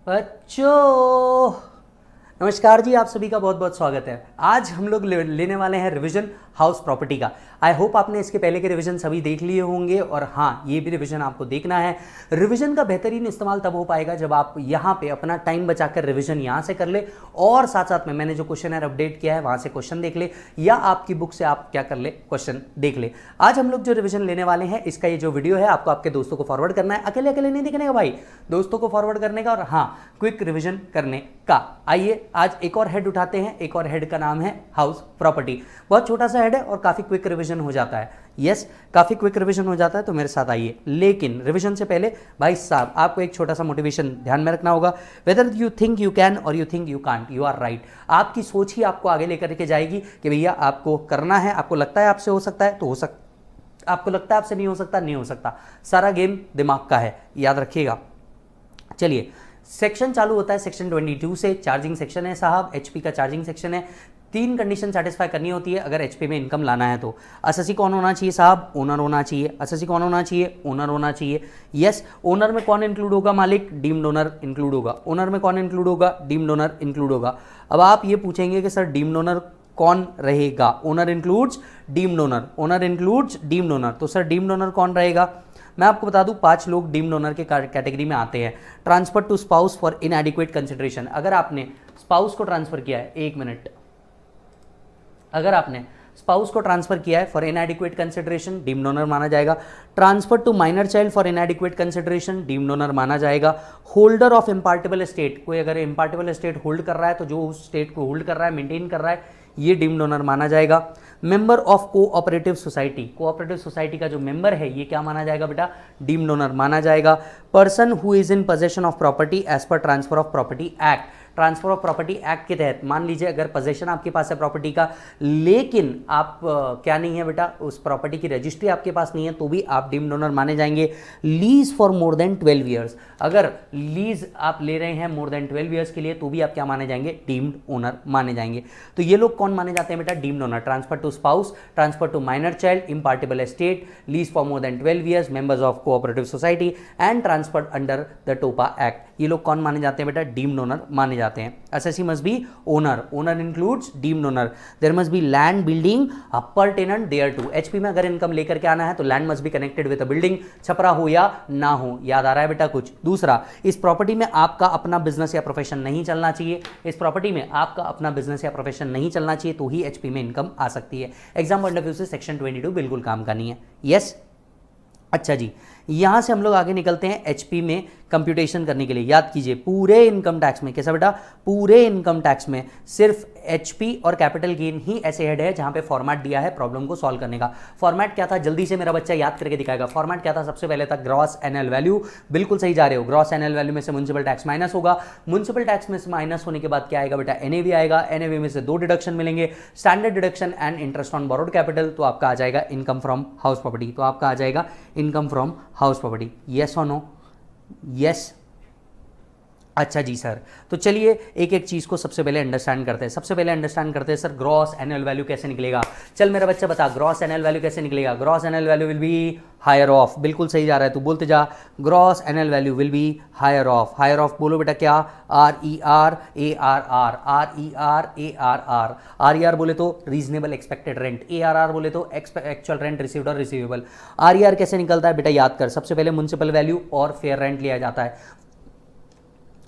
बच्चों नमस्कार जी, आप सभी का बहुत बहुत स्वागत है। आज हम लोग लेने वाले हैं रिवीजन हाउस प्रॉपर्टी का। आई होप आपने इसके पहले के रिवीजन सभी देख लिए होंगे और हाँ, ये भी रिवीजन आपको देखना है। रिवीजन का बेहतरीन इस्तेमाल तब हो पाएगा जब आप यहाँ पे अपना टाइम बचाकर रिवीजन यहाँ से कर ले और साथ साथ में मैंने जो क्वेश्चन है अपडेट किया है वहाँ से क्वेश्चन देख ले या आपकी बुक से आप क्या कर ले, क्वेश्चन देख ले। आज हम लोग जो रिवीजन लेने वाले हैं, इसका ये जो वीडियो है आपको आपके दोस्तों को फॉरवर्ड करना है। अकेले अकेले नहीं देखने का भाई, दोस्तों को फॉरवर्ड करने का और हाँ, क्विक रिवीजन करने का। आइए आज एक और हेड उठाते हैं। एक और हेड का नाम है हाउस प्रॉपर्टी। बहुत छोटा सा हेड है और काफी क्विक रिवीजन हो जाता है। यस, काफी क्विक रिवीजन हो जाता है, तो मेरे साथ आइए। लेकिन रिवीजन से पहले भाई साहब आपको एक छोटा सा मोटिवेशन ध्यान में रखना होगा। Whether you think you can or you think you can't, you are right. आपकी सोच ही आपको आगे लेकर के जाएगी कि भैया आपको करना है। आपको लगता है आपसे हो सकता है तो हो सकता, आपको लगता है आपसे नहीं हो सकता, नहीं हो सकता। सारा गेम दिमाग का है, याद रखिएगा। चलिए, सेक्शन चालू होता है सेक्शन 22 से। चार्जिंग सेक्शन है साहब, एचपी का चार्जिंग सेक्शन है। 3 कंडीशन सेटिस्फाई करनी होती है अगर एचपी में इनकम लाना है तो। एसएससी कौन होना चाहिए साहब? ओनर होना चाहिए। एसएससी कौन होना चाहिए? ओनर होना चाहिए। यस, ओनर में कौन इंक्लूड होगा? मालिक। डीम्ड ओनर इंक्लूड होगा। ओनर में कौन इंक्लूड होगा? डीम्ड ओनर इंक्लूड होगा। अब आप ये पूछेंगे कि सर डीम्ड ओनर कौन रहेगा? Owner includes deemed owner, owner includes deemed owner. तो सर डीम्ड ओनर कौन रहेगा? मैं आपको बता दूं 5 लोग डीम्ड ओनर के कैटेगरी में आते हैं। Transfer to spouse for inadequate consideration. अगर आपने स्पाउस को ट्रांसफर किया है, 1 मिनट, अगर आपने स्पाउस को ट्रांसफर किया है for inadequate consideration, deemed owner माना जाएगा। Transfer to minor child for inadequate consideration, deemed owner माना जाएगा। होल्डर ऑफ इम्पार्टेबल एस्टेट, कोई अगर इम्पार्टेबल एस्टेट होल्ड कर रहा है तो जो उस स्टेट को होल्ड कर रहा है, मेंटेन कर रहा है, ये डीम्ड ओनर माना जाएगा। Member of cooperative society, cooperative society का जो मेंबर है ये क्या माना जाएगा बेटा? डीम्ड ओनर माना जाएगा। Person who is in possession of property as per transfer of property act, transfer of property act के तहत मान लीजिए अगर पोजेशन आपके पास है प्रॉपर्टी का, लेकिन आप क्या नहीं है बेटा, उस प्रॉपर्टी की रजिस्ट्री आपके पास नहीं है, तो भी आप डीम्ड ओनर माने जाएंगे। Lease for more than 12 years, अगर लीज आप ले रहे हैं मोर देन 12 ईयर्स के लिए तो भी आप क्या माने जाएंगे? डीम्ड ओनर माने जाएंगे। तो ये लोग कौन माने जाते हैं बेटा? Deemed owner. Transfer to spouse, transfer to minor child, impartible estate, lease for more than 12 years, members of cooperative society and transferred under the TOPA act, ये लोग कौन माने जाते हैं बेटा? डीम्ड ओनर माने जाते हैं। SSC must be owner, owner includes deemed owner. There must be land, building, appurtenant thereto. HP में अगर इनकम लेकर के आना है तो land must be connected with a building, Chhapra हो या ना हो। याद आ रहा है बेटा कुछ? दूसरा, इस प्रॉपर्टी में आपका अपना बिजनेस या प्रोफेशन नहीं चलना चाहिए। इस प्रॉपर्टी में आपका अपना बिजनेस या प्रोफेशन नहीं चलना चाहिए तो ही एचपी में इनकम आ सकती है। एग्जाम पॉइंट ऑफ व्यू से सेक्शन 22 बिल्कुल काम का नहीं है। यस, अच्छा जी, यहां से हम लोग आगे निकलते हैं एचपी में कंप्यूटेशन करने के लिए। याद कीजिए, पूरे इनकम टैक्स में, कैसा बेटा? पूरे इनकम टैक्स में सिर्फ एचपी और कैपिटल गेन ही ऐसे हेड है जहां पे फॉर्मेट दिया है प्रॉब्लम को सॉल्व करने का। फॉर्मेट क्या था? जल्दी से मेरा बच्चा याद करके दिखाएगा। फॉर्मेट क्या था? सबसे पहले था ग्रॉस एनुअल वैल्यू। बिल्कुल सही जा रहे हो। ग्रॉस एनुअल वैल्यू में से म्युनिसिपल टैक्स माइनस होगा। म्युनिसिपल टैक्स में से माइनस होने के बाद क्या आएगा बेटा? एनएवी आएगा। एनएवी में से 2 डिडक्शन मिलेंगे, standard deduction and interest on borrowed capital. तो आपका आ जाएगा इनकम फ्रॉम हाउस प्रॉपर्टी। तो आपका आ जाएगा income from house property. Yes और नो? यस, अच्छा जी सर। तो चलिए एक एक चीज को सबसे पहले अंडरस्टैंड करते हैं। सबसे पहले अंडरस्टैंड करते हैं सर ग्रॉस एनुअल वैल्यू कैसे निकलेगा। चल मेरा बच्चा बता, ग्रॉस एनुअल वैल्यू कैसे निकलेगा? Gross annual value will be higher of. बिल्कुल सही जा रहा है, तू बोलते जा। Gross annual value will be higher of. Higher of बोलो बेटा क्या? RER ARR, RER ARR। RER बोले तो रीजनेबल एक्सपेक्टेड रेंट, ARR बोले तो एक्चुअल रेंट रिसीव्ड और रिसीवेबल। RER कैसे निकलता है बेटा? याद कर, सबसे पहले म्युनिसिपल वैल्यू और फेयर रेंट लिया जाता है।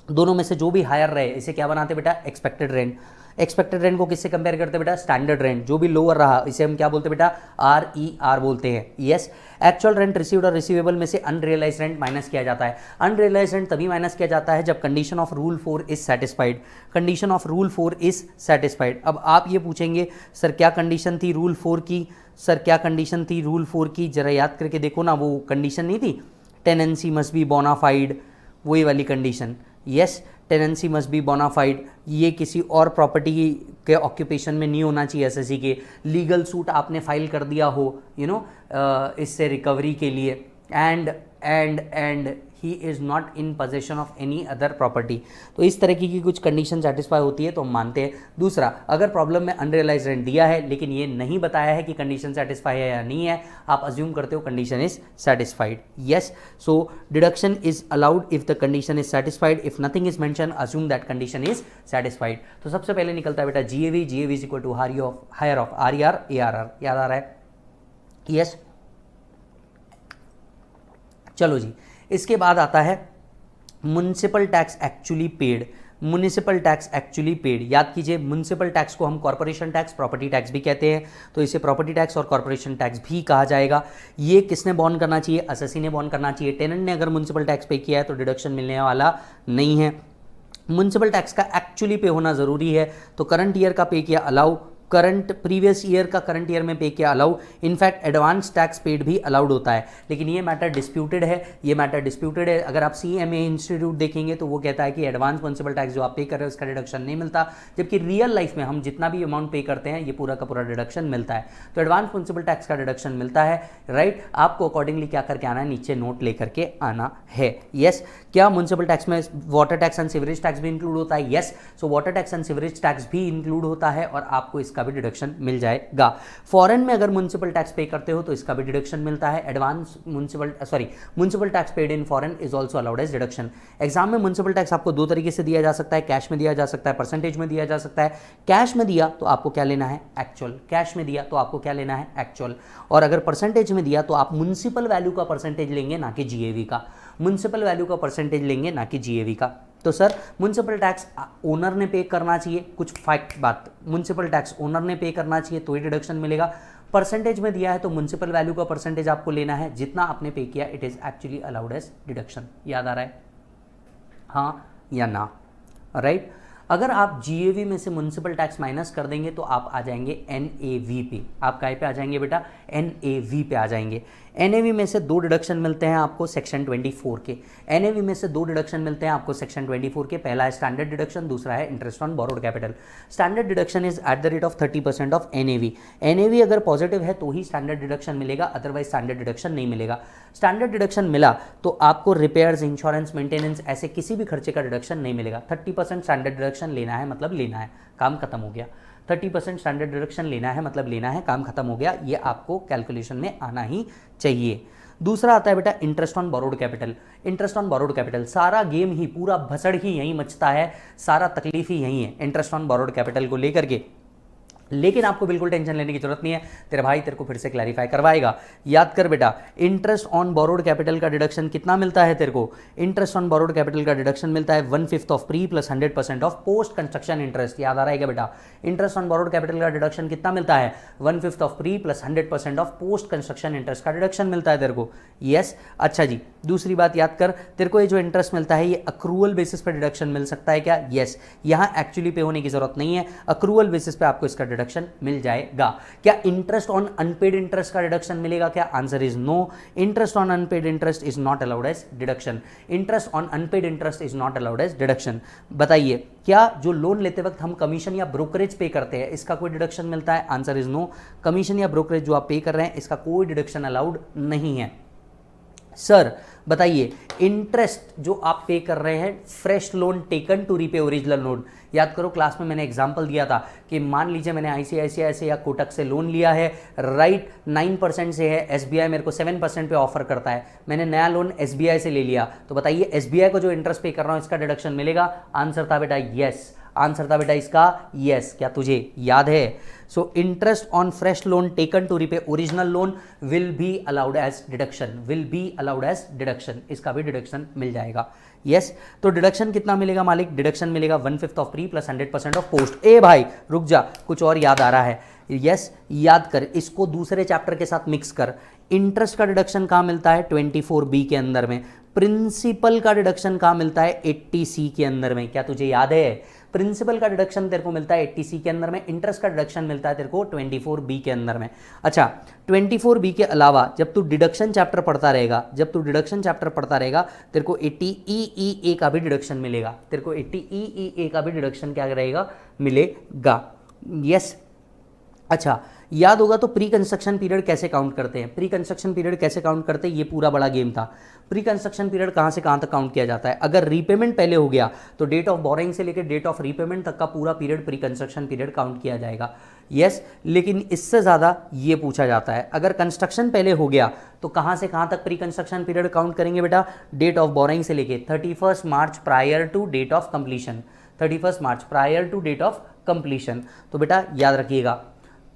दोनों में से जो भी हायर रहे इसे क्या बनाते बेटा? Expected rent. एक्सपेक्टेड रेंट को किससे कंपेयर करते बेटा? Standard rent. जो भी लोअर रहा इसे हम क्या बोलते बेटा? RER बोलते हैं। यस, एक्चुअल रेंट रिसीव्ड और रिसीवेबल में से अनरियलाइज रेंट माइनस किया जाता है। अनरियलाइज रेंट तभी माइनस किया जाता है जब condition of rule 4 is satisfied. Condition of rule 4 is satisfied. अब आप ये पूछेंगे सर क्या कंडीशन थी रूल 4 की? सर क्या कंडीशन थी रूल 4 की? जरा याद करके देखो ना, वो कंडीशन नहीं थी टेनेंसी मस्ट बी बोनाफाइड, वही वाली condition. Yes, tenancy must be bona fide. ये किसी और प्रॉपर्टी के ऑक्यूपेशन में नहीं होना चाहिए। एसएससी के लीगल सूट आपने फाइल कर दिया हो, इससे रिकवरी के लिए, and and he is not in possession of any other property. तो इस तरह की कुछ कंडीशन सेटिस्फाई होती है तो हम मानते हैं। दूसरा, अगर प्रॉब्लम में अनरियलाइज रेंट दिया है लेकिन ये नहीं बताया है कि कंडीशन सेटिस्फाई है या नहीं है, आप अज्यूम करते हो condition is satisfied. Yes, so deduction is allowed if the condition is satisfied, if nothing is mention assume that condition is satisfied. तो सबसे पहले निकलता है बेटा GAV, GAV is equal to higher of RER ARR, याद आ रहा है? यस, चलो जी, इसके बाद आता है municipal tax actually paid. Municipal tax actually paid, याद कीजिए म्युनिसिपल टैक्स को हम कॉर्पोरेशन टैक्स, प्रॉपर्टी टैक्स भी कहते हैं, तो इसे प्रॉपर्टी टैक्स और कॉर्पोरेशन टैक्स भी कहा जाएगा। ये किसने बॉर्न करना चाहिए? असेसी ने बॉर्न करना चाहिए। टेनेंट ने अगर म्युनिसिपल टैक्स पे किया है तो डिडक्शन मिलने वाला नहीं है। म्युनिसिपल टैक्स का एक्चुअली पे होना जरूरी है, तो करंट ईयर का पे किया अलाउ, करंट प्रीवियस ईयर का करंट ईयर में पे किया allow, in fact advance tax paid भी अलाउड होता है। लेकिन ये मैटर डिस्प्यूटेड है, ये मैटर डिस्प्यूटेड है। अगर आप सीएमए इंस्टीट्यूट देखेंगे तो वो कहता है कि एडवांस म्युनिसिपल टैक्स जो आप पे कर रहे हो उसका डिडक्शन नहीं मिलता, जबकि रियल लाइफ में हम जितना भी अमाउंट पे करते हैं ये पूरा का पूरा डिडक्शन मिलता है। तो एडवांस म्युनिसिपल टैक्स का डिडक्शन मिलता है, राइट। आपको अकॉर्डिंगली क्या करके आना है, नीचे नोट लेकर के आना है। यस, क्या म्युनिसिपल टैक्स में water tax and sewerage tax भी इंक्लूड होता है? Yes, so water tax and sewerage tax भी इंक्लूड होता है और आपको इसका भी डिडक्शन मिल जाएगा। फॉरेन में अगर म्युनिसिपल टैक्स पे करते हो तो इसका भी डिडक्शन मिलता है। Advance municipal tax paid in foreign is also allowed as deduction. Exam में म्युनिसिपल टैक्स आपको दो तरीके से दिया जा सकता है, कैश में दिया जा सकता है, परसेंटेज में दिया जा सकता है। कैश में दिया तो आपको क्या लेना है? एक्चुअल। कैश में दिया तो आपको क्या लेना है? एक्चुअल। और अगर परसेंटेज में दिया तो आप म्युनिसिपल वैल्यू का परसेंटेज लेंगे, ना कि जीएवी का। म्युनिसिपल वैल्यू का परसेंटेज लेंगे, ना कि जीएवी का। तो सर म्युनिसिपल टैक्स ओनर ने पे करना चाहिए, कुछ फैक्ट बात, म्युनिसिपल टैक्स ओनर ने पे करना चाहिए तो ही डिडक्शन मिलेगा। परसेंटेज में दिया है तो म्युनिसिपल वैल्यू का परसेंटेज आपको लेना है, जितना आपने पे किया it is actually allowed as deduction. याद आ रहा है? हाँ या ना? राइट। अगर आप जीएवी में से म्युनिसिपल टैक्स माइनस कर देंगे तो आप आ जाएंगे एनएवी पे। आप काय पे आ जाएंगे बेटा? एनएवी पे आ जाएंगे। एनएवी में से दो डिडक्शन मिलते हैं आपको सेक्शन 24 के। एनएवी में से दो डिडक्शन मिलते हैं आपको सेक्शन 24 के। पहला है स्टैंडर्ड डिडक्शन, दूसरा है interest on borrowed capital. Standard deduction is at the rate of 30% of NAV. NAV अगर पॉजिटिव है तो ही स्टैंडर्ड डिडक्शन मिलेगा, अदरवाइज स्टैंडर्ड डिडक्शन नहीं मिलेगा। स्टैंडर्ड डिडक्शन मिला तो आपको रिपेयर्स, इंश्योरेंस, मेंटेनेंस ऐसे किसी भी खर्चे का डिडक्शन नहीं मिलेगा। 30% स्टैंडर्ड डिडक्शन लेना है मतलब लेना है, काम खत्म हो गया। 30% स्टैंडर्ड डिडक्शन लेना है मतलब लेना है, काम खत्म हो गया। ये आपको कैलकुलेशन में आना ही चाहिए। दूसरा आता है बेटा interest on borrowed capital. Interest on borrowed capital, सारा गेम ही, पूरा भसड़ ही यहीं मचता है, सारा तकलीफ ही यहीं है इंटरेस्ट ऑन बोरोड कैपिटल को लेकर के। लेकिन आपको बिल्कुल टेंशन लेने की जरूरत नहीं है, तेरे भाई तेरे को फिर से क्लैरिफाई करवाएगा। याद कर बेटा, इंटरेस्ट ऑन बोरोड कैपिटल का डिडक्शन कितना मिलता है तेरे को? इंटरेस्ट ऑन बोरोड कैपिटल का डिडक्शन मिलता है 1/5 of pre plus 100% of post construction interest. याद आ रहा है क्या बेटा? इंटरेस्ट ऑन बोरोड कैपिटल का डिडक्शन कितना मिलता है? 1/5 of pre plus 100% of post construction interest का डिडक्शन मिलता है तेरे को। यस, अच्छा जी। दूसरी बात याद कर, तेरे को ये जो इंटरेस्ट मिलता है ये अक्रूवल बेसिस पर डिडक्शन मिल सकता है क्या? यस, यहाँ एक्चुअली पे होने की जरूरत नहीं है, अक्रूवल बेसिस पे आपको इसका डिडक्शन मिल जाएगा। क्या इंटरेस्ट ऑन अनपेड इंटरेस्ट का डिडक्शन मिलेगा क्या? Answer is no. Interest on unpaid interest is not allowed as deduction. Interest on unpaid interest is not allowed as deduction. बताइए, क्या जो लोन लेते वक्त हम कमीशन या ब्रोकरेज पे करते हैं इसका कोई डिडक्शन मिलता है? Answer is no. कमीशन या ब्रोकरेज जो आप पे कर रहे हैं इसका कोई डिडक्शन अलाउड नहीं है। सर बताइए, इंटरेस्ट जो आप पे कर रहे हैं, fresh loan taken to repay original loan. याद करो, क्लास में मैंने एग्जांपल दिया था कि मान लीजिए मैंने आईसीआईसीआई से या कोटक से लोन लिया है, राइट, 9% से है, एसबीआई मेरे को 7% पे ऑफर करता है, मैंने नया लोन एसबीआई से ले लिया, तो बताइए एसबीआई को जो इंटरेस्ट पे कर रहा हूं इसका डिडक्शन मिलेगा? आंसर था बेटा यस। आंसर था बेटा इसका यस। क्या तुझे याद है? So interest on fresh loan taken to repay original loan will be allowed as deduction, will be allowed as deduction. इसका भी डिडक्शन मिल जाएगा। यस, तो डिडक्शन कितना मिलेगा मालिक? डिडक्शन मिलेगा 1/5 of pre plus 100% of post. ए भाई रुक जा, कुछ और याद आ रहा है। यस, याद कर, इसको दूसरे चैप्टर के साथ मिक्स कर। इंटरेस्ट का डिडक्शन कहाँ मिलता है? 24B के अंदर में। प्रिंसिपल का डिडक्शन कहाँ मिलता है? 80C के अंदर में। क्या तुझे याद है? प्रिंसिपल का डिडक्शन तेरे को मिलता है 80C के अंदर में, इंटरेस्ट का डिडक्शन मिलता है तेरे को 24B के अंदर में। अच्छा, 24B के अलावा जब तू डिडक्शन चैप्टर पढ़ता रहेगा, तेरे को 80EEA का भी डिडक्शन मिलेगा, तेरे को 80EEA का भी डिडक्शन क्या रहेगा? मिलेगा। यस, अच्छा याद होगा तो प्री कंस्ट्रक्शन पीरियड कैसे काउंट करते हैं, प्री कंस्ट्रक्शन पीरियड कैसे काउंट करते हैं, ये पूरा बड़ा गेम था। प्री कंस्ट्रक्शन पीरियड कहाँ से कहाँ तक काउंट किया जाता है, अगर रीपेमेंट पहले हो गया तो डेट ऑफ बोरिंग से लेकर डेट ऑफ रीपेमेंट तक का पूरा period pre construction period count किया जाएगा। यस, लेकिन इससे ज़्यादा ये पूछा जाता है, अगर कंस्ट्रक्शन पहले हो गया तो कहाँ से कहाँ तक प्री कंस्ट्रक्शन पीरियड काउंट करेंगे बेटा, डेट ऑफ बोरिंग से लेके 31 March prior to date of completion, 31 March prior to date of completion. तो बेटा याद रखिएगा,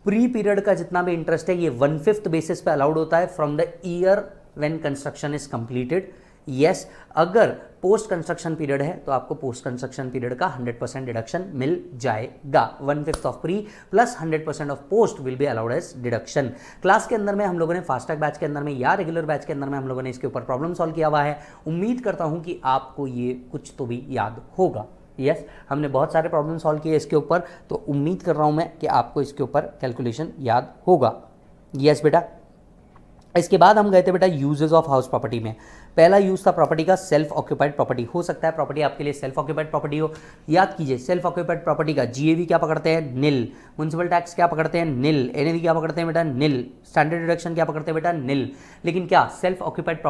प्री पीरियड का जितना भी इंटरेस्ट है ये 1/5 बेसिस पे अलाउड होता है from the year when construction is completed. Yes, अगर पोस्ट कंस्ट्रक्शन पीरियड है तो आपको पोस्ट कंस्ट्रक्शन पीरियड का 100% डिडक्शन मिल जाएगा। 1/5 of pre plus 100% of post will be allowed as deduction. Class के अंदर में हम लोगों ने फास्ट ट्रैक बैच के अंदर में या रेगुलर बैच के अंदर में हम लोगों ने इसके ऊपर प्रॉब्लम सॉल्व किया हुआ है। उम्मीद करता हूं कि आपको ये कुछ तो भी याद होगा। यस, हमने बहुत सारे प्रॉब्लम सॉल्व किए इसके ऊपर, तो उम्मीद कर रहा हूं मैं कि आपको इसके ऊपर कैलकुलेशन याद होगा। यस बेटा, इसके बाद हम गए थे बेटा यूजेस ऑफ हाउस प्रॉपर्टी में। पहला यूज था प्रॉपर्टी का सेल्फ ऑक्यूपाइड प्रॉपर्टी। हो सकता है प्रॉपर्टी आपके लिए सेल्फ ऑक्यूपाइड प्रॉपर्टी हो। याद कीजिए, सेल्फ ऑक्यूपाइड प्रॉपर्टी का जीएवी क्या पकड़ते हैं, निल। म्युनिसिपल टैक्स क्या पकड़ते हैं, निल। एनएवी क्या पकड़ते हैं बेटा, निल। स्टैंडर्ड डिडक्शन क्या पकड़ते हैं बेटा, निल। लेकिन क्या सेल्फ ऑक्यूपाइड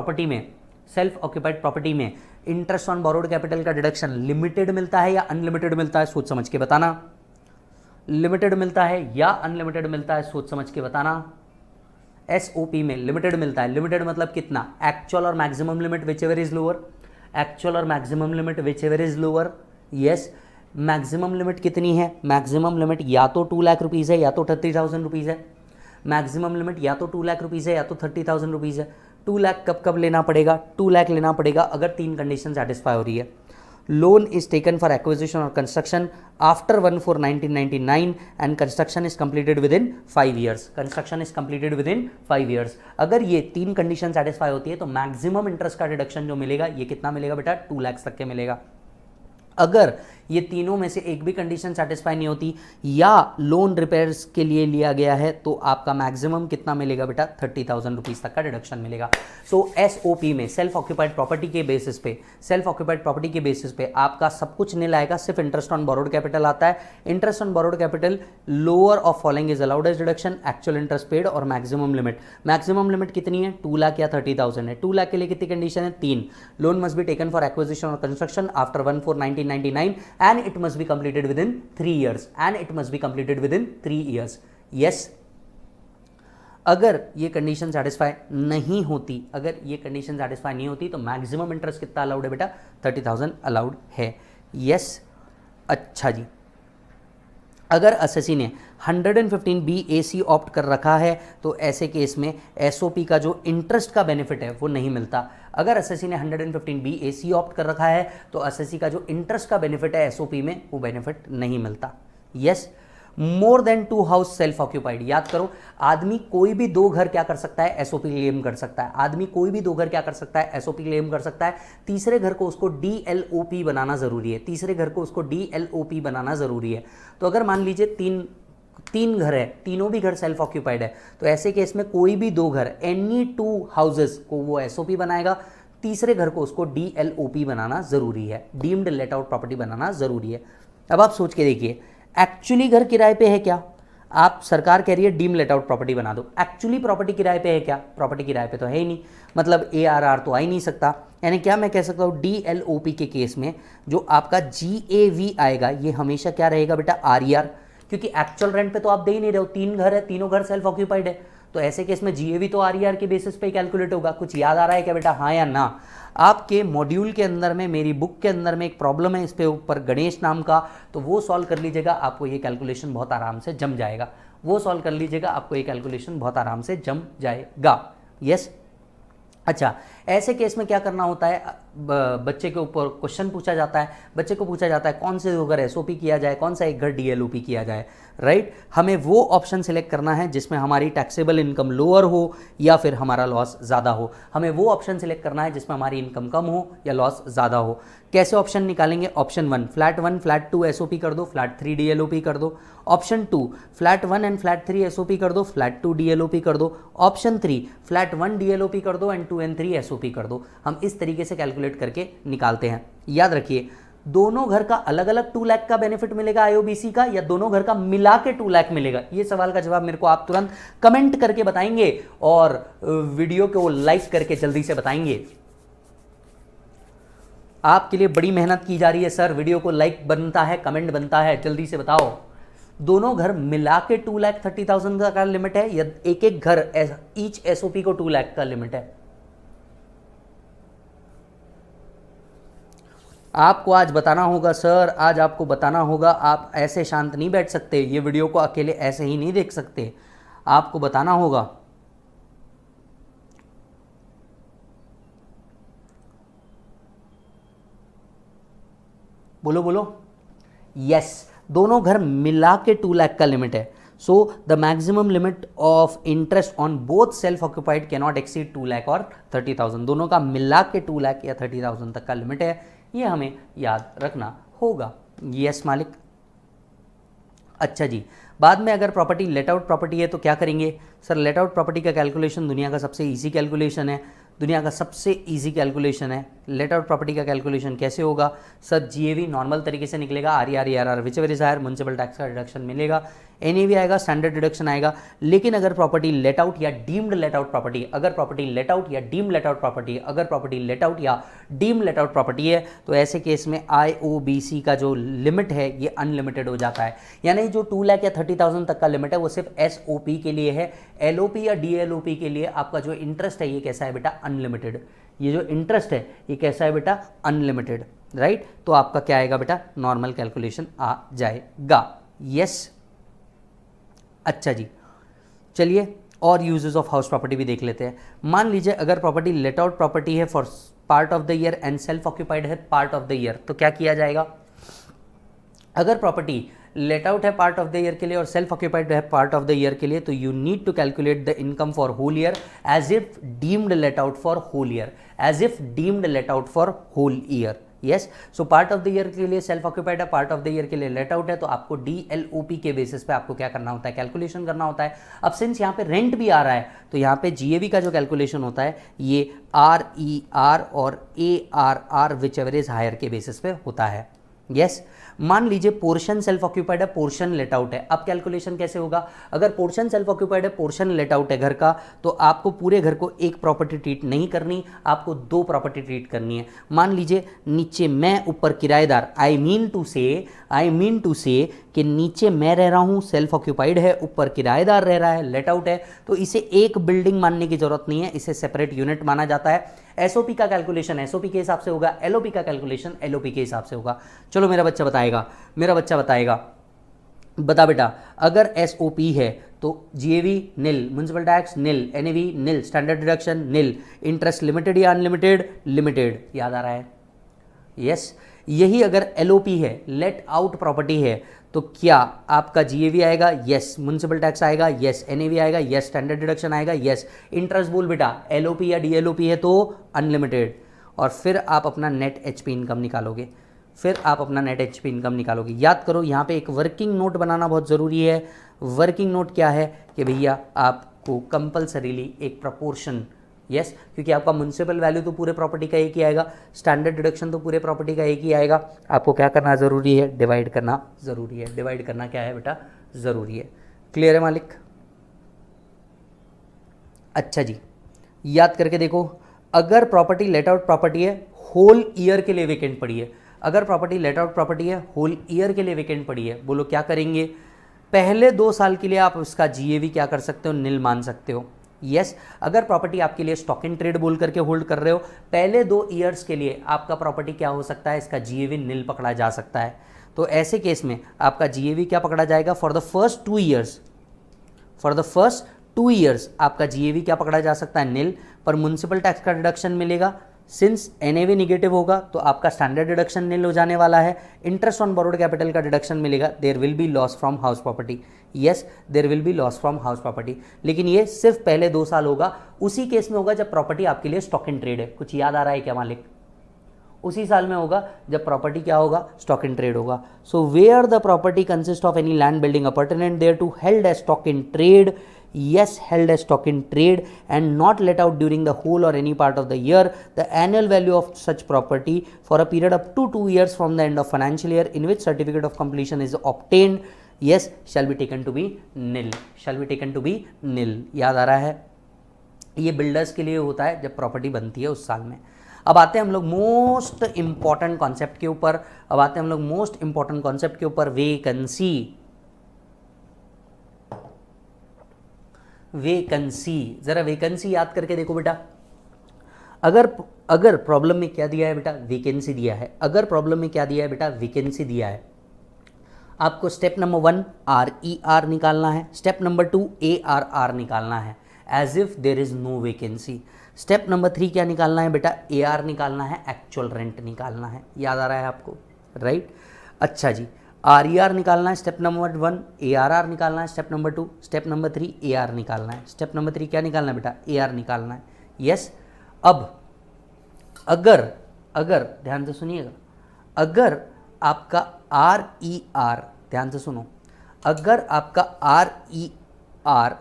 प्रॉपर्टी में इंटरेस्ट ऑन बोरोड कैपिटल का डिडक्शन लिमिटेड मिलता है या अनलिमिटेड मिलता है, सोच समझ के बताना। लिमिटेड मिलता है या अनलिमिटेड मिलता है, सोच समझ के बताना। एसओपी में लिमिटेड मिलता है। लिमिटेड मतलब कितना, actual or maximum limit whichever is lower, actual or maximum limit whichever is lower. Yes, maximum limit कितनी है, मैक्सिमम लिमिट या तो 2 लाख रुपीज़ है या तो 30,000 रुपीज़ है। मैक्सिमम लिमिट या तो 2 लाख रुपीज़ है या तो 30,000 रुपीज़ है। 2 लाख कब कब लेना पड़ेगा, 2 लाख लेना पड़ेगा अगर 3 कंडीशन सेटिस्फाई हो रही है। Loan is taken for acquisition or construction after 1/4/1999 and construction is completed within 5 years. Construction is completed within 5 years. अगर ये 3 कंडीशन सेटिस्फाई होती है तो मैक्सिमम इंटरेस्ट का डिडक्शन जो मिलेगा ये कितना मिलेगा बेटा, 2 लाख तक के मिलेगा। अगर ये तीनों में से एक भी कंडीशन सेटिस्फाई नहीं होती या लोन रिपेयर्स के लिए लिया गया है तो आपका मैक्सिमम कितना मिलेगा बेटा, 30,000 रुपीज़ तक का डिडक्शन मिलेगा। सो एसओपी में सेल्फ ऑक्यूपाइड प्रॉपर्टी के बेसिस पे आपका सब कुछ नहीं लाएगा, सिर्फ इंटरेस्ट ऑन बोरोड कैपिटल आता है। Interest on borrowed capital lower of following is allowed as deduction, actual interest paid और मैक्सिमम लिमिट। मैक्सिमम लिमिट कितनी है, 2 लाख या 30,000 है। 2 लाख के लिए कितनी कंडीशन है, 3। Loan must be taken for acquisition or construction after 1/4/1999 and it must be completed within 3 years। yes, अगर ये कंडीशन सेटिस्फाई नहीं होती, तो मैक्सिमम इंटरेस्ट कितना अलाउड है बेटा, 30,000 अलाउड है। yes, अच्छा जी, अगर एसएससी ने 115BAC ऑप्ट कर रखा है तो ऐसे केस में एसओपी का जो इंटरेस्ट का बेनिफिट है वो नहीं मिलता। अगर एसएससी ने 115BAC ऑप्ट कर रखा है तो एसएससी का जो इंटरेस्ट का बेनिफिट है एसओपी में वो बेनिफिट नहीं मिलता। Yes, more than 2 house self occupied. याद करो, आदमी कोई भी 2 घर क्या कर सकता है, एसओपी क्लेम कर सकता है। आदमी कोई भी 2 घर क्या कर सकता है, एसओपी क्लेम कर सकता है। तीसरे घर को उसको डीएलओपी बनाना जरूरी है। तो अगर मान लीजिए तीन घर है, तीनों भी घर सेल्फ ऑक्यूपाइड है, तो ऐसे केस में कोई भी 2 घर, एनी 2 हाउसेस को वो एसओपी बनाएगा। तीसरे घर को उसको डीएलओपी बनाना जरूरी है, डीम्ड लेट आउट प्रॉपर्टी बनाना जरूरी है। अब आप सोच के देखिए, एक्चुअली घर किराए पे है क्या, आप सरकार कह रही है डीम लेट आउट प्रॉपर्टी बना दो, एक्चुअली प्रॉपर्टी किराए पे है क्या, प्रॉपर्टी किराए पे तो है ही नहीं, मतलब ARR तो आ ही नहीं सकता। यानी क्या मैं कह सकता हूँ, डीएलओपी के केस में जो आपका GAV आएगा ये हमेशा क्या रहेगा बेटा, RER, क्योंकि एक्चुअल रेंट पे तो आप दे ही नहीं रहे हो। 3 घर है, तीनों घर सेल्फ ऑक्यूपाइड है, तो ऐसे केस में GAV तो RER के बेसिस पे कैलकुलेट होगा। कुछ याद आ रहा है क्या बेटा, हाँ या ना? आपके मॉड्यूल के अंदर में, मेरी बुक के अंदर में एक प्रॉब्लम है इस पे ऊपर गणेश नाम का, तो वो सॉल्व कर लीजिएगा, आपको ये कैलकुलेशन बहुत आराम से जम जाएगा। यस, अच्छा, ऐसे केस में क्या करना होता है, बच्चे के ऊपर क्वेश्चन पूछा जाता है, बच्चे को पूछा जाता है कौन से 2 घर एसओपी किया जाए, कौन सा एक घर डीएलओपी किया जाए, राइट। हमें वो ऑप्शन सिलेक्ट करना है जिसमें हमारी टैक्सेबल इनकम लोअर हो या फिर हमारा लॉस ज़्यादा हो। हमें वो ऑप्शन सिलेक्ट करना है जिसमें हमारी इनकम कम हो या लॉस ज़्यादा हो। कैसे ऑप्शन निकालेंगे, ऑप्शन 1 फ्लैट 2 एसओपी कर दो, फ्लैट 3 डीएलओपी कर दो। Option 2 flat 1 and flat 3 SOP कर दो, फ्लैट 2 डीएलओपी कर दो। ऑप्शन 3 फ्लैट 1 डीएलओपी कर दो एंड 2 एंड 3 एसओपी कर दो। हम इस तरीके से कैलकुलेट करके निकालते हैं। याद रखिए, दोनों घर का अलग अलग 2 लाख का बेनिफिट मिलेगा आईओबीसी का, या दोनों घर का मिला के 2 लाख मिलेगा? ये सवाल का जवाब मेरे को आप तुरंत कमेंट करके बताएंगे और वीडियो को लाइक करके जल्दी से बताएंगे। आपके लिए बड़ी मेहनत की जा रही है सर, वीडियो को लाइक बनता है, कमेंट बनता है, जल्दी से बताओ। दोनों घर मिला के 2,30,000 का लिमिट है, या एक एक घर ईच एसओपी को 2 लाख का लिमिट है? आपको आज बताना होगा सर, आज आपको बताना होगा। आप ऐसे शांत नहीं बैठ सकते, ये वीडियो को अकेले ऐसे ही नहीं देख सकते, आपको बताना होगा। बोलो बोलो। यस, दोनों घर मिला के 2 लाख का लिमिट है। So the maximum limit of interest on both self occupied can not exceed 2 lakh और 30,000। दोनों का मिला के 2 लाख या 30,000 तक का लिमिट है, ये हमें याद रखना होगा। यस मालिक। अच्छा जी, बाद में अगर प्रॉपर्टी लेट आउट प्रॉपर्टी है तो क्या करेंगे? सर लेट आउट प्रॉपर्टी का कैलकुलेशन दुनिया का सबसे इजी कैलकुलेशन है, दुनिया का सबसे इजी कैलकुलेशन है। लेट आउट प्रॉपर्टी का कैलकुलेशन कैसे होगा? सर जीएवी नॉर्मल तरीके से निकलेगा, or whichever is higher, municipal tax का डिडक्शन मिलेगा, एनएवी आएगा, स्टैंडर्ड डिडक्शन आएगा। लेकिन अगर प्रॉपर्टी लेट आउट या डीम्ड लेट आउट प्रॉपर्टी, अगर प्रॉपर्टी लेट आउट या डीम्ड लेट आउट प्रॉपर्टी, अगर प्रॉपर्टी लेट आउट या डीम्ड लेट आउट प्रॉपर्टी है, तो ऐसे केस में आईओबीसी का जो लिमिट है ये अनलिमिटेड हो जाता है। यानी जो 2 लाख या 30,000 तक का लिमिट है वो सिर्फ एसओपी के लिए है। एलओपी या डीएलओपी के लिए आपका जो इंटरेस्ट है ये कैसा है बेटा? अनलिमिटेड। ये जो इंटरेस्ट है ये कैसा है बेटा? Unlimited, right? तो आपका क्या आएगा बेटा? नॉर्मल कैलकुलेशन आ जाएगा। यस। अच्छा जी, चलिए और यूजेस ऑफ हाउस प्रॉपर्टी भी देख लेते हैं। मान लीजिए अगर प्रॉपर्टी लेट आउट प्रॉपर्टी है for part of the year and self occupied है पार्ट ऑफ द ईयर, तो क्या किया जाएगा? अगर प्रॉपर्टी लेट आउट है पार्ट ऑफ द ईयर के लिए और सेल्फ ऑक्यूपाइड है पार्ट ऑफ द ईयर के लिए, तो you need to calculate the income for whole year as if deemed let out for whole year, as if deemed let out for whole year. Yes, so part of the year के लिए self occupied है, part of the year के लिए late out है, तो आपको डीएलओपी के basis पे आपको क्या करना होता है? कैलकुलेशन करना होता है। अब सिंस यहाँ पे रेंट भी आ रहा है तो यहाँ पे जीएवी का जो कैलकुलेशन होता है ये आरईआर और ARR whichever is higher के बेसिस पे होता है। यस, मान लीजिए पोर्शन सेल्फ ऑक्यूपाइड है, पोर्शन लेट आउट है। अब कैलकुलेशन कैसे होगा? अगर पोर्शन सेल्फ ऑक्यूपाइड है, पोर्शन लेट आउट है घर का, तो आपको पूरे घर को एक प्रॉपर्टी ट्रीट नहीं करनी, आपको 2 प्रॉपर्टी ट्रीट करनी है। मान लीजिए नीचे मैं, ऊपर किराएदार। आई मीन टू से कि नीचे मैं रह रहा हूँ, सेल्फ ऑक्यूपाइड है, ऊपर किराएदार रह रहा है, लेट आउट है, तो इसे एक बिल्डिंग मानने की जरूरत नहीं है, इसे सेपरेट यूनिट माना जाता है। एसओपी का कैलकुलेशन एसओपी के हिसाब से होगा, एलओपी का कैलकुलेशन एलओपी के हिसाब से होगा। चलो मेरा बच्चा बताएगा। बता बेटा, अगर एसओपी है तो जीएवी निल, म्युनिसिपल टैक्स निल, एनएवी निल, स्टैंडर्ड डिडक्शन निल, इंटरेस्ट लिमिटेड या अनलिमिटेड? लिमिटेड। याद आ रहा है? यस। यही अगर एलओपी है, लेट आउट प्रॉपर्टी है, तो क्या आपका जीएवी आएगा? यस। म्युनिसिपल टैक्स आएगा? यस। एनएवी आएगा? यस। स्टैंडर्ड डिडक्शन आएगा? यस। इंटरेस्ट बोल बेटा, एलओपी या डीएलओपी है तो अनलिमिटेड। और फिर आप अपना नेट एचपी इनकम निकालोगे, याद करो यहाँ पे एक वर्किंग नोट बनाना बहुत ज़रूरी है। वर्किंग नोट क्या है कि भैया आपको कंपलसरीली एक प्रपोर्शन, यस, क्योंकि आपका म्युनिसिपल वैल्यू तो पूरे प्रॉपर्टी का एक ही आएगा, स्टैंडर्ड डिडक्शन तो पूरे प्रॉपर्टी का एक ही आएगा। आपको क्या करना ज़रूरी है? डिवाइड करना ज़रूरी है। डिवाइड करना क्या है बेटा? ज़रूरी है। क्लियर है मालिक? अच्छा जी, याद करके देखो, अगर प्रॉपर्टी लेट आउट प्रॉपर्टी है, होल ईयर के लिए वेकेंट पड़ी है, अगर प्रॉपर्टी लेट आउट प्रॉपर्टी है, होल ईयर के लिए वेकेंट पड़ी है, बोलो क्या करेंगे? पहले 2 साल के लिए आप उसका जीएवी क्या कर सकते हो? निल मान सकते हो। यस, अगर प्रॉपर्टी आपके लिए स्टॉक इन ट्रेड बोल करके होल्ड कर रहे हो, पहले 2 ईयर्स के लिए आपका प्रॉपर्टी क्या हो सकता है? इसका जीएवी निल पकड़ा जा सकता है। तो ऐसे केस में आपका जीएवी क्या पकड़ा जाएगा? फॉर द फर्स्ट 2 ईयर्स आपका जीएवी क्या पकड़ा जा सकता है? निल। पर म्युनिसिपल टैक्स का डिडक्शन मिलेगा, सिंस एनएवी निगेटिव होगा तो आपका स्टैंडर्ड डिडक्शन निल हो जाने वाला है। इंटरेस्ट ऑन बोरोड कैपिटल का डिडक्शन मिलेगा। There will be loss from house property. Yes, there will be loss from house property, लेकिन ये सिर्फ पहले 2 साल होगा। उसी केस में होगा जब प्रॉपर्टी आपके लिए स्टॉक इन ट्रेड है। कुछ याद आ रहा है क्या मालिक? उसी साल में होगा जब प्रॉपर्टी क्या होगा? स्टॉक इन ट्रेड होगा। So where the property consist of any land building appurtenant thereto held as stock in trade, yes held as stock in trade and not let out during the whole or any part of the year, the annual value of such property for a period up to 2 years from the end of financial year in which certificate of completion is obtained, yes shall be taken to be nil, shall be taken to be nil। याद आ रहा है, ये builders के लिए होता है जब प्रॉपर्टी बनती है उस साल में। अब आते हैं हम लोग मोस्ट इंपॉर्टेंट कॉन्सेप्ट के ऊपर, अब आते हैं हम लोग मोस्ट इंपॉर्टेंट कॉन्सेप्ट के ऊपर, वेकेंसी। वेकेंसी, जरा वेकेंसी याद करके देखो बेटा। अगर प्रॉब्लम में क्या दिया है बेटा, वेकेंसी दिया है। अगर प्रॉब्लम में क्या दिया है बेटा, वेकेंसी दिया है। आपको स्टेप नंबर 1 RER निकालना है, स्टेप नंबर 2 ARR निकालना है, as if there is no vacancy. Step number 3 क्या निकालना है बेटा, AR निकालना है, एक्चुअल रेंट निकालना है। याद आ रहा है आपको, राइट? अच्छा जी, RER निकालना है स्टेप नंबर 1, ARR निकालना है step number 2, step number 3 AR निकालना है, स्टेप नंबर 3 क्या निकालना है बेटा, AR निकालना है। यस, अब अगर ध्यान से सुनिएगा, अगर आपका RER, ध्यान से सुनो, अगर आपका RER,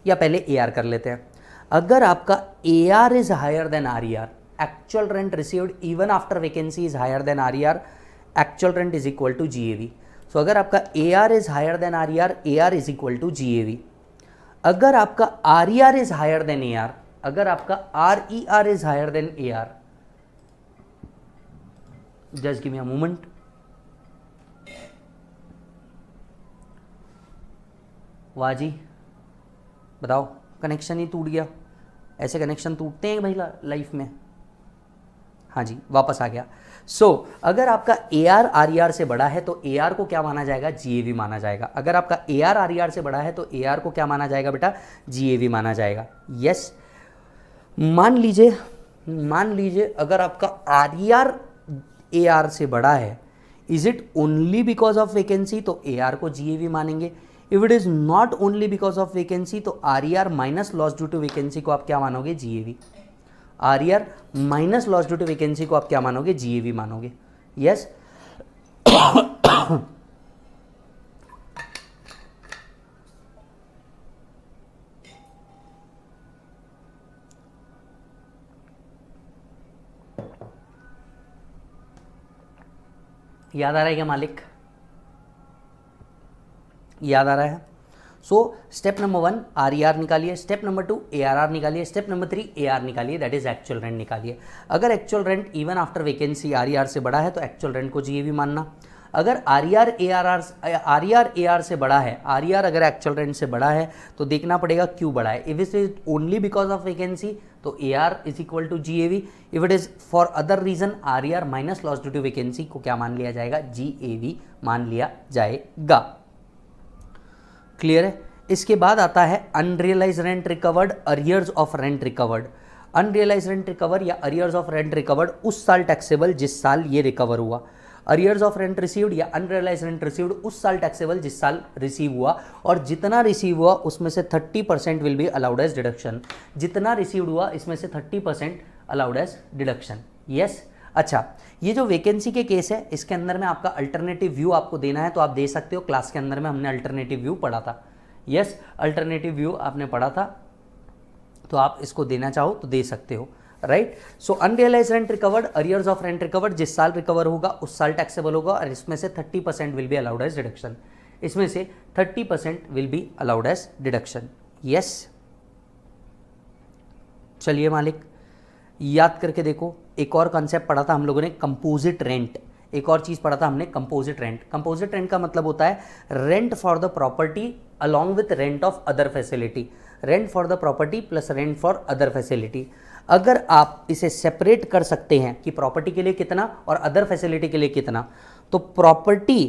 या पहले AR कर लेते हैं, अगर आपका AR is higher than RER, actual rent received even after vacancy is higher than RER, actual rent is equal to GAV। So अगर आपका AR is higher than RER, AR is equal to GAV। अगर आपका RER is higher than AR, अगर आपका RER is higher than AR, just give me a moment. वाह जी, बताओ, connection ही टूट गया। ऐसे कनेक्शन टूटते हैं भाई लाइफ में। हाँ जी, वापस आ गया। सो अगर आपका AR RER से बड़ा है तो AR को क्या माना जाएगा, GAV माना जाएगा। अगर आपका AR RER से बड़ा है तो AR को क्या माना जाएगा बेटा, GAV माना जाएगा। यस, मान लीजिए अगर आपका RER AR से बड़ा है, is it only because of vacancy, तो AR को GAV मानेंगे। If it is not only because of vacancy, तो RER minus loss due to vacancy को आप क्या मानोगे, GAV। RER minus loss due to vacancy को आप क्या मानोगे, GAV मानोगे। यस, याद आ रहा है क्या मालिक, याद आ रहा है? सो स्टेप नंबर 1 RER निकालिए, स्टेप नंबर 2 ARR निकालिए, स्टेप नंबर 3 AR निकालिए, दैट इज एक्चुअल रेंट निकालिए। अगर actual rent even after vacancy RER से बड़ा है तो एक्चुअल रेंट को GAV मानना। अगर RER AR से बड़ा है, RER अगर एक्चुअल रेंट से बड़ा है तो देखना पड़ेगा क्यों बड़ा है। If it is only because of vacancy तो AR is equal to GAV। If it is for other reason RER minus loss due to vacancy को क्या मान लिया जाएगा, GAV मान लिया जाएगा। क्लियर है? इसके बाद आता है unrealise rent recovered, arrears of rent recovered. Unrealise rent recover या अरियर्स ऑफ रेंट रिकवर्ड उस साल टैक्सेबल जिस साल ये रिकवर हुआ। अरियर्स ऑफ रेंट रिसीव्ड या अनरियलाइज रेंट रिसीव्ड उस साल टैक्सेबल जिस साल रिसीव हुआ, और जितना रिसीव हुआ उसमें से 30% will be allowed as deduction. जितना रिसीव्ड हुआ इसमें से 30% अलाउड एज डिडक्शन। यस, अच्छा, ये जो वैकेंसी के केस है इसके अंदर में आपका अल्टरनेटिव व्यू आपको देना है तो आप दे सकते हो। क्लास के अंदर में हमने अल्टरनेटिव व्यू पढ़ा था। यस, अल्टरनेटिव व्यू आपने पढ़ा था तो आप इसको देना चाहो तो दे सकते हो, right? So unrealise rent recovered, arrears of rent recovered, जिस साल रिकवर होगा उस साल टैक्सेबल होगा, और इसमें से 30% will be allowed as deduction. इसमें से 30% will be allowed as deduction. Yes, चलिए मालिक, याद करके देखो, एक और कॉन्सेप्ट पढ़ा था हम लोगों ने, कंपोजिट रेंट। एक और चीज़ पढ़ा था हमने, कंपोजिट रेंट। कंपोजिट रेंट का मतलब होता है rent for the property along with rent of other facility. Rent for the property plus rent for other facility. अगर आप इसे सेपरेट कर सकते हैं कि प्रॉपर्टी के लिए कितना और अदर फैसिलिटी के लिए कितना, तो प्रॉपर्टी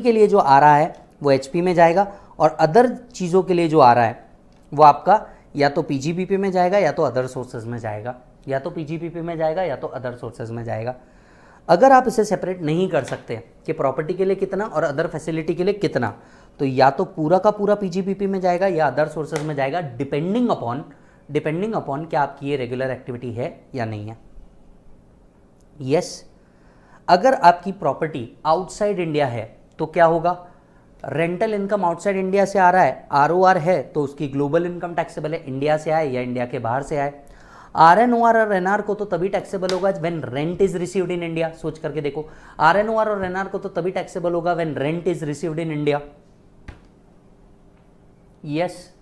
के लिए जो आ रहा है वो HP में जाएगा, और अदर चीज़ों के लिए जो आ रहा है वो आपका या तो PGBP में जाएगा या तो अदर सोर्सेज में जाएगा, या तो PGBP में जाएगा या तो अदर सोर्सेज में जाएगा। अगर आप इसे सेपरेट नहीं कर सकते कि प्रॉपर्टी के लिए कितना और अदर फैसिलिटी के लिए कितना, तो या तो पूरा का पूरा PGBP में जाएगा या अदर सोर्सेज में जाएगा, डिपेंडिंग अपॉन क्या आपकी ये रेगुलर एक्टिविटी है या नहीं है। यस, अगर आपकी प्रॉपर्टी आउटसाइड इंडिया है तो क्या होगा, रेंटल इनकम आउटसाइड इंडिया से आ रहा है, ROR है, तो उसकी ग्लोबल इनकम टैक्सेबल है, इंडिया से आए या इंडिया के बाहर से आए। RNOR और NR को तो तभी टैक्सेबल होगा when rent is received in India. सोच करके देखो, RNOR और NR को तो तभी टैक्सेबल होगा when rent is received in India. Yes,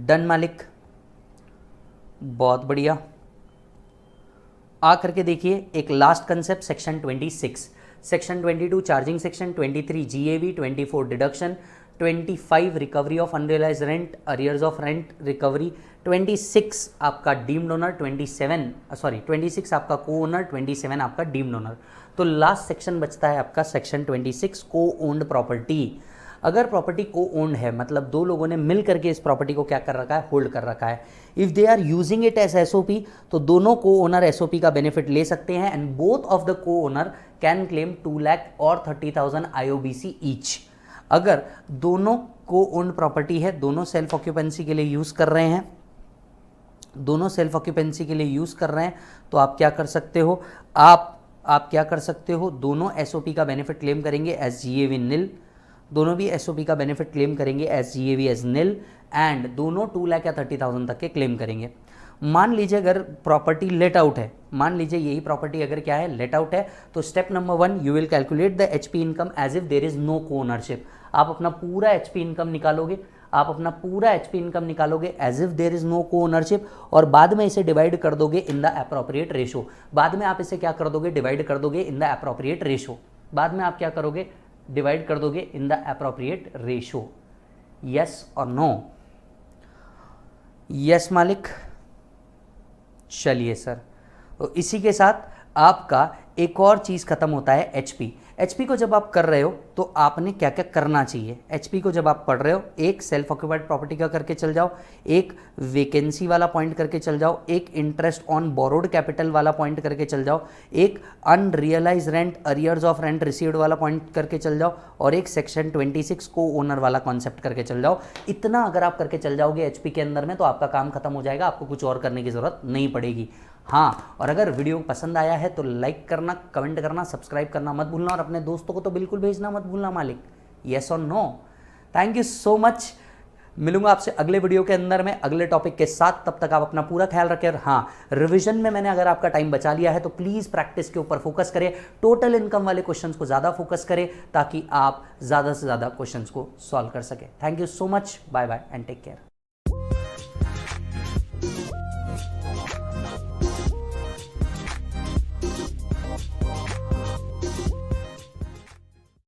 done मालिक, बहुत बढ़िया। आ करके देखिए एक last concept, section 26, section 22 charging section, 23 GAV, 24 deduction, 25 recovery of unrealise rent, arrears of rent recovery, 26 आपका डीम्ड ओनर, 26 आपका को ओनर, 27 आपका डीम्ड ओनर। तो लास्ट सेक्शन बचता है आपका सेक्शन 26 को ओन्ड प्रॉपर्टी। अगर प्रॉपर्टी को ओन्ड है मतलब दो लोगों ने मिल करके इस प्रॉपर्टी को क्या कर रखा है, होल्ड कर रखा है। If they are using it as SOP तो दोनों को ओनर SOP का बेनिफिट ले सकते हैं एंड बोथ ऑफ द को ओनर कैन क्लेम 2 लाख और 30,000 IOBC ईच। अगर दोनों को ओन्ड प्रॉपर्टी है, दोनों सेल्फ ऑक्यूपेंसी के लिए यूज कर रहे हैं, दोनों सेल्फ ऑक्यूपेंसी के लिए यूज कर रहे हैं, तो आप क्या कर सकते हो, आप क्या कर सकते हो, दोनों SOP का बेनिफिट क्लेम करेंगे एज GAV नील, दोनों भी SOP का बेनिफिट क्लेम करेंगे as GAV as nil and दोनों 2 लाख या 30,000 तक के क्लेम करेंगे। मान लीजिए अगर प्रॉपर्टी लेट आउट है, मान लीजिए यही प्रॉपर्टी अगर क्या है, लेट आउट है, तो step number 1 you will calculate the HP income as if there is no co ownership. आप अपना पूरा HP इनकम निकालोगे, आप अपना पूरा HP इनकम निकालोगे as if there is no co ownership और बाद में इसे डिवाइड कर दोगे इन द अप्रोप्रिएट रेशो। बाद में आप इसे क्या कर दोगे, डिवाइड कर दोगे इन द अप्रोप्रिएट रेशो। बाद में आप क्या करोगे, डिवाइड कर दोगे in the appropriate ratio. Yes और नो? यस मालिक, चलिए सर। तो इसी के साथ आपका एक और चीज़ खत्म होता है HP को जब आप कर रहे हो तो आपने क्या क्या करना चाहिए। HP को जब आप पढ़ रहे हो, एक सेल्फ ऑक्यूपाइड प्रॉपर्टी का करके चल जाओ, एक वेकेंसी वाला पॉइंट करके चल जाओ, एक इंटरेस्ट ऑन बोरोड कैपिटल वाला पॉइंट करके चल जाओ, एक unrealise rent arrears of rent received वाला पॉइंट करके चल जाओ और एक सेक्शन 26 को ओनर वाला कॉन्सेप्ट करके चल जाओ। इतना अगर आप करके चल जाओगे HP के अंदर में तो आपका काम खत्म हो जाएगा, आपको कुछ और करने की जरूरत नहीं पड़ेगी। हाँ, और अगर वीडियो पसंद आया है तो लाइक करना, कमेंट करना, सब्सक्राइब करना मत भूलना और अपने दोस्तों को तो बिल्कुल भेजना मत भूलना मालिक। यस और no? Thank you so much. मिलूंगा आपसे अगले वीडियो के अंदर में अगले टॉपिक के साथ। तब तक आप अपना पूरा ख्याल रखें और हाँ, रिवीजन में मैंने अगर आपका टाइम बचा लिया है तो प्लीज़ प्रैक्टिस के ऊपर फोकस करें, टोटल इनकम वाले क्वेश्चंस को ज़्यादा फोकस करें ताकि आप ज़्यादा से ज़्यादा क्वेश्चंस को सॉल्व कर सकें। Thank you so much, bye bye and take care.